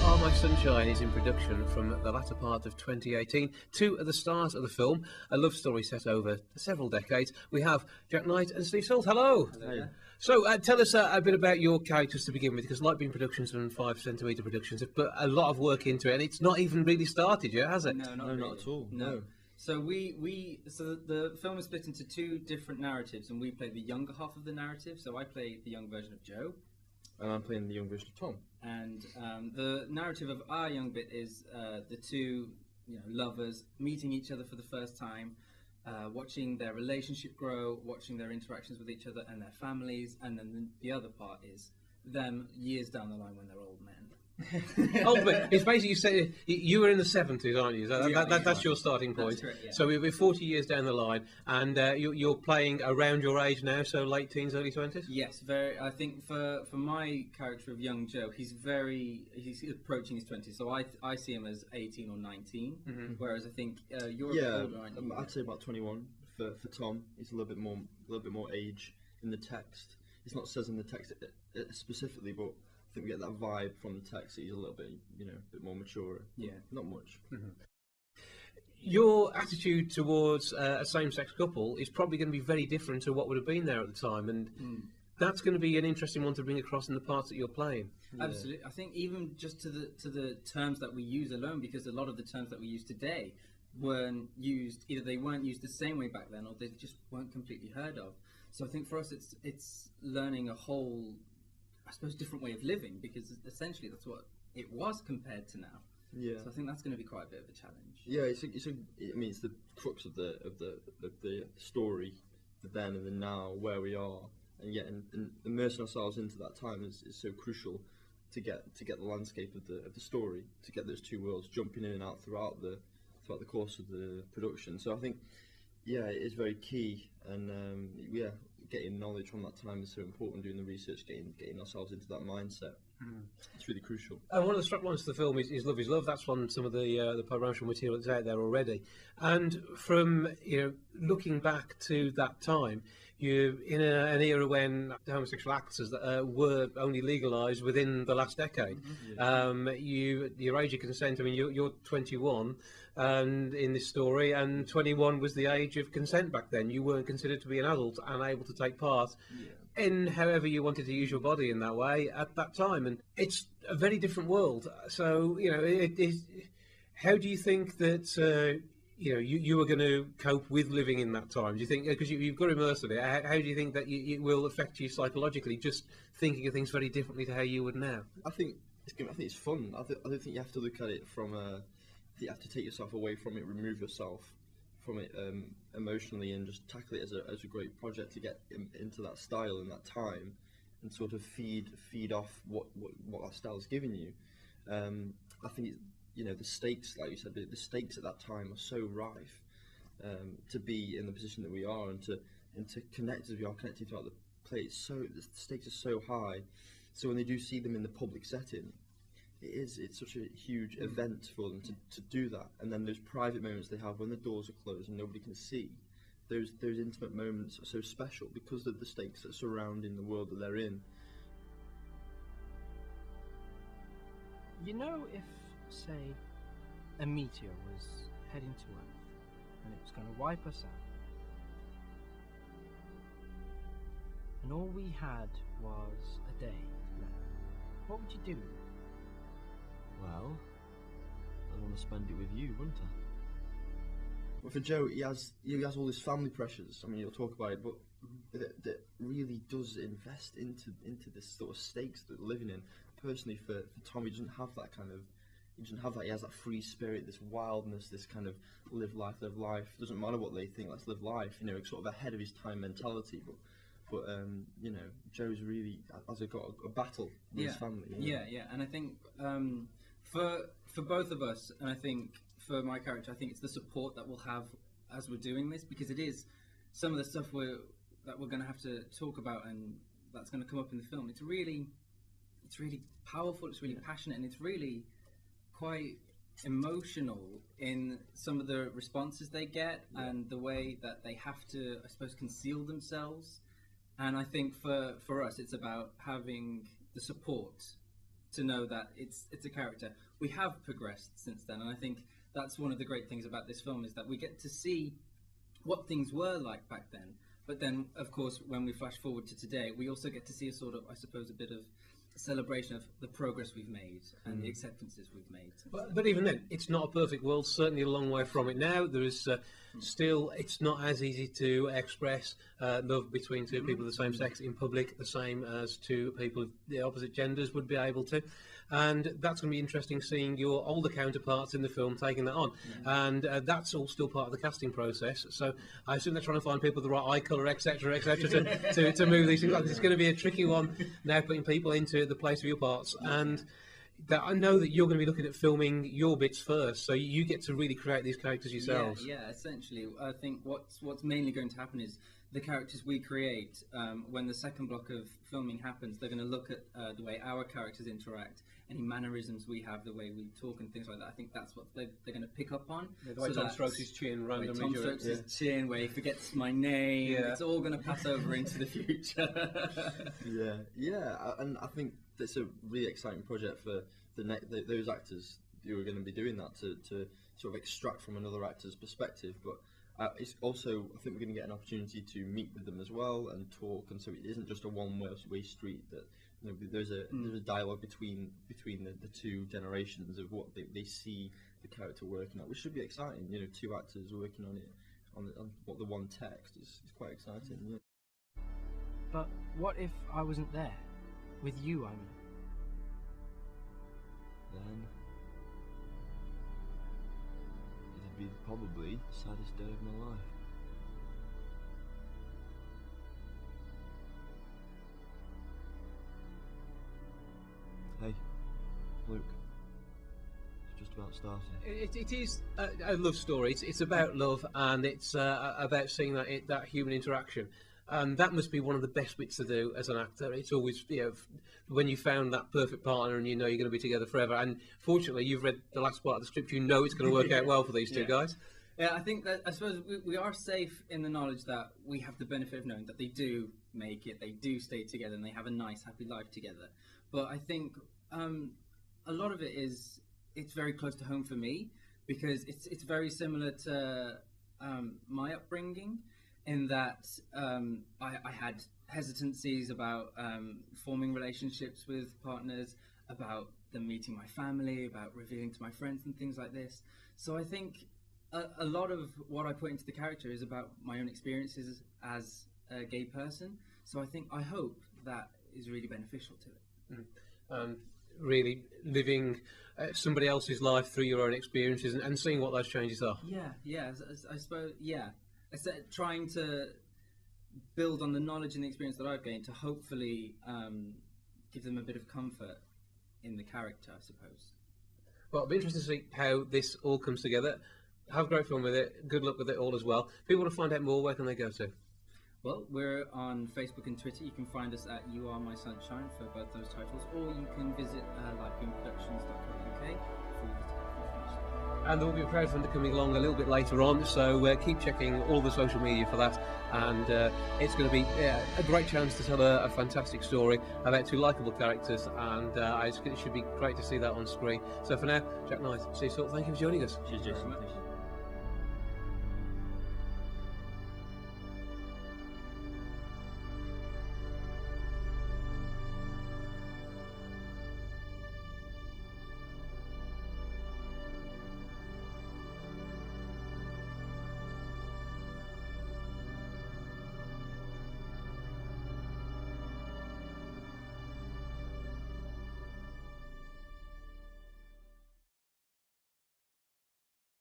Are My Sunshine is in production from the latter part of 2018. Two of the stars of the film, a love story set over several decades. We have Jack Knight and Steve Salt. Hello. Hello. So tell us a bit about your characters to begin with, because Lightbeam Productions and 5cm Productions have put a lot of work into it, and it's not even really started yet, has it? No, not at all. No. So so the film is split into two different narratives, and we play the younger half of the narrative. So I play the young version of Joe, and I'm playing the young version of Tom. And the narrative of our young bit is the two, lovers meeting each other for the first time, watching their relationship grow, watching their interactions with each other and their families, and then the other part is them years down the line when they're old men. But it's basically, you say you were in the 70s, aren't you? That's your starting point. That's correct, yeah. So we're 40 years down the line, and you're playing around your age now, so late teens, early 20s? Yes, very. I think for my character of young Joe, he's approaching his 20s, so I see him as 18 or 19, whereas I think you're a bit older, aren't you? I'd say about 21 for Tom. He's a little bit more age in the text. It's not says in the text specifically, but I think we get that vibe from the text that he's a little bit, a bit more mature. Yeah. Not much. Your attitude towards a same-sex couple is probably going to be very different to what would have been there at the time, and that's going to be an interesting one to bring across in the parts that you're playing. Yeah. Absolutely. I think even just to the terms that we use alone, because a lot of the terms that we use today weren't used, either they weren't used the same way back then, or they just weren't completely heard of. So I think for us it's learning a whole, I suppose, different way of living, because essentially that's what it was compared to now. Yeah. So I think that's going to be quite a bit of a challenge. Yeah, it's the crux of the story, the then and the now, where we are, and immersing ourselves into that time is so crucial to get the landscape of the story, to get those two worlds jumping in and out throughout the course of the production. So I think, it is very key, and getting knowledge from that time is so important. Doing the research, getting ourselves into that mindset, it's really crucial. And one of the straplines to the film is "Love Is Love." That's on some of the promotional material that's out there already. And from looking back to that time, you're in an era when homosexual acts were only legalised within the last decade. Your age of consent. I mean, you're 21. And in this story, and 21 was the age of consent back then. You weren't considered to be an adult and able to take part in however you wanted to use your body in that way at that time. And it's a very different world. So, it is. How do you think that you were going to cope with living in that time? Do you think, because you've got immersed in it, how do you think that it will affect you psychologically, just thinking of things very differently to how you would now? I think it's fun. I don't think you have to look at it from you have to take yourself away from it, remove yourself from it emotionally, and just tackle it as a great project to get into that style and that time, and sort of feed off what that style's giving you. I think the stakes, like you said, the stakes at that time are so rife, to be in the position that we are, and to connect as we are connected throughout the play. The stakes are so high. So when they do see them in the public setting, it's such a huge event for them to do that. And then those private moments they have when the doors are closed and nobody can see, those intimate moments are so special because of the stakes that are surrounding the world that they're in. If, say, a meteor was heading to Earth and it was going to wipe us out, and all we had was a day left, what would you do? Well, I'd want to spend it with you, wouldn't I? Well, for Joe, he has all his family pressures. I mean, you'll talk about it, but that really does invest into this sort of stakes that we're living in. Personally, for Tom, he doesn't have that kind of. He doesn't have that. He has that free spirit, this wildness, this kind of live life. Doesn't matter what they think. Let's live life. Sort of ahead of his time mentality. But Joe's really has got a battle with his family. Yeah. And I think for both of us, and I think for my character, I think it's the support that we'll have as we're doing this, because it is some of the stuff that we're going to have to talk about, and that's going to come up in the film. It's really powerful. It's really passionate, and it's really quite emotional in some of the responses they get, and the way that they have to, I suppose, conceal themselves. And I think for us, it's about having the support to know that it's a character. We have progressed since then, and I think that's one of the great things about this film is that we get to see what things were like back then. But then, of course, when we flash forward to today, we also get to see a sort of, I suppose, a bit of celebration of the progress we've made and the acceptances we've made. But even then, it's not a perfect world, certainly a long way from it now. There is still, it's not as easy to express love between two people of the same sex in public, the same as two people of the opposite genders would be able to. And that's going to be interesting seeing your older counterparts in the film taking that on. And that's all still part of the casting process. So I assume they're trying to find people with the right eye colour, etc., to move these things. It's going to be a tricky one now, putting people into the place of your parts. And that I know that you're going to be looking at filming your bits first, so you get to really create these characters yourselves. Yeah, essentially. I think what's mainly going to happen is the characters we create, when the second block of filming happens, they're going to look at the way our characters interact, any mannerisms we have, the way we talk and things like that. I think that's what they're going to pick up on. Yeah, the way Tom strokes his chin randomly. Tom strokes his chin, where he forgets my name. Yeah. It's all going to pass over into the future. And I think it's a really exciting project for those actors who are going to be doing that to sort of extract from another actor's perspective. But it's also, I think we're going to get an opportunity to meet with them as well and talk, and so it isn't just a one-way street. That there's a dialogue between the two generations of what they see the character working at, which should be exciting. Two actors working on it on what the one text is quite exciting. Yeah. But what if I wasn't there? With you, I mean. Then it'd be probably the saddest day of my life. Hey, Luke. It's just about starting. It is a love story. It's about love, and it's about seeing that human interaction. And that must be one of the best bits to do as an actor. It's always, when you found that perfect partner and you know you're going to be together forever. And fortunately, you've read the last part of the script. You know it's going to work out well for these two guys. Yeah, I think that, I suppose we are safe in the knowledge that we have the benefit of knowing that they do make it, they do stay together, and they have a nice, happy life together. But I think a lot of it's very close to home for me, because it's very similar to my upbringing, in that I had hesitancies about forming relationships with partners, about them meeting my family, about revealing to my friends and things like this. So I think a lot of what I put into the character is about my own experiences as a gay person. So I hope that is really beneficial to it. Really living somebody else's life through your own experiences and seeing what those changes are. Yeah, I suppose, yeah. Trying to build on the knowledge and the experience that I've gained to hopefully give them a bit of comfort in the character, I suppose. Well, it'll be interesting to see how this all comes together. Have a great fun with it. Good luck with it all as well. If people want to find out more, where can they go to? Well, we're on Facebook and Twitter. You can find us at You Are My Sunshine for both those titles, or you can visit lightbeamproductions.co.uk for information. And there will be a crowdfunder coming along a little bit later on, so keep checking all the social media for that. And it's going to be a great chance to tell a fantastic story about two likeable characters, and it should be great to see that on screen. So for now, Jack Knight, see you soon. Thank you for joining us. Cheers, Jason.